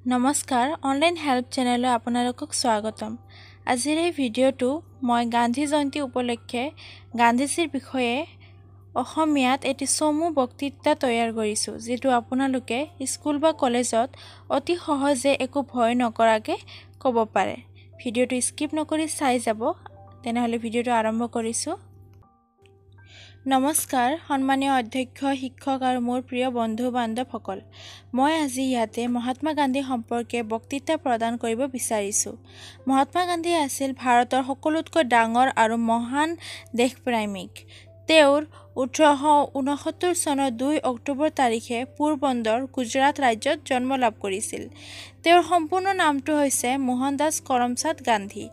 नमस्कार online help channel आपनालोকক स्वागतम। आजिर এই ভিডিওটো মই গান্ধী জয়ন্তী উপলক্ষে গান্ধীজিৰ বিষয়ে অসমীয়াত এটি চমু বক্তৃতা তৈয়াৰ কৰিছো, যেটো আপোনালোকে স্কুল বা কলেজত অতি সহজে একো ভয় নকৰাকে ক'ব পাৰে। ভিডিওটো স্কিপ নকৰি চাই যাব। তেনেহলে ভিডিওটো আৰম্ভ কৰিছো। নমস্কাৰ সন্মানীয় অধ্যক্ষ, শিক্ষক আৰু মোৰ প্ৰিয় বন্ধু বান্ধৱসকল। মই আজি ইয়াতে মহাত্মা গান্ধী সম্পৰ্কে বক্তৃতা প্ৰদান কৰিব বিচাৰিছো। মহাত্মা গান্ধী আছিল ভাৰতৰ সকলোতকৈ ডাঙৰ আৰু মহান দেশপ্ৰেমিক। তেওঁৰ 1869 চনৰ 2 অক্টোবৰ তাৰিখে পোৰবন্দৰ, গুজৰাট ৰাজ্যত জন্ম লাভ কৰিছিল। তেওঁৰ সম্পূৰ্ণ নামটো হৈছে মোহনদাস কৰমচাঁদ গান্ধী।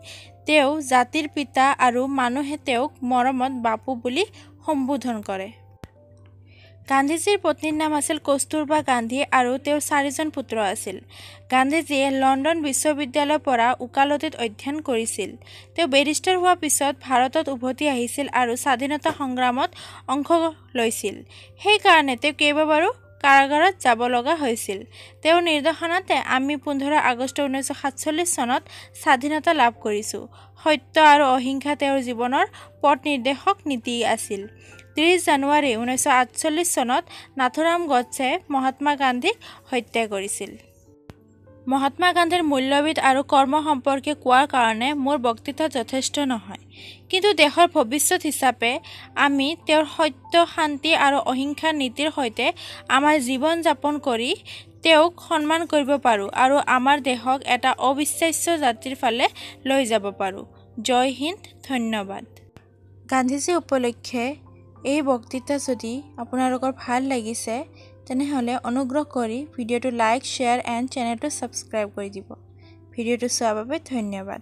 তেওঁ জাতিৰ পিতা আৰু মানুহে তেওঁক মৰমত বাপু বুলি সম্বোধন কৰে। গান্ধীজীৰ পত্নীৰ নাম আছিল কস্তুৰবা গান্ধী আৰু তেওঁৰ 4জন পুত্ৰ আছিল। গান্ধীজীয়ে লণ্ডন বিশ্ববিদ্যালয়ৰ পৰা ওকালতিত অধ্যয়ন কৰিছিল। তেওঁ বেৰিষ্টাৰ হোৱাৰ পিছত ভাৰতত উভতি আহিছিল আৰু স্বাধীনতা সংগ্ৰামত অংশ লৈছিল। সেই কাৰণে তেওঁ কেইবাবাৰো কাৰাগাৰত যাব লগা হৈছিল। তেওঁৰ নিৰ্দেশনাতে আমি 15 আগষ্ট 1947 চনত স্বাধীনতা লাভ কৰিছো। সত্য আৰু অহিংসা তেওঁৰ জীৱনৰ পথ নিৰ্দেশক নীতি আছিল। 30 জানুৱাৰী 1948 চনত নাথুৰাম গডছে মহাত্মা গান্ধীক হত্যা কৰিছিল। মহাত্মা গান্ধীৰ মূল্যবিদ আৰু কৰ্ম সম্পৰ্কে কোৱাৰ কাৰণে মোৰ বক্তৃতা যথেষ্ট নহয়, কিন্তু দেশৰ ভৱিষ্যত হিচাপে আমি তেওঁৰ সত্য, শান্তি আৰু অহিংসা নীতিৰ সৈতে আমাৰ জীৱন যাপন কৰি তেওঁক সন্মান কৰিব পাৰোঁ আৰু আমাৰ দেশক এটা অবিশ্বাস্য জাতিৰ ফালে লৈ যাব পাৰোঁ। জয় হিন্দ, ধন্যবাদ। গান্ধীজী উপলক্ষে এই বক্তৃতা যদি আপোনালোকৰ ভাল লাগিছে তেনেহলে অনুগ্ৰহ কৰি ভিডিওটো লাইক, শ্বেয়াৰ এণ্ড চেনেলটো ছাবস্ক্ৰাইব কৰি দিব। ভিডিওটো চোৱাৰ বাবে ধন্যবাদ।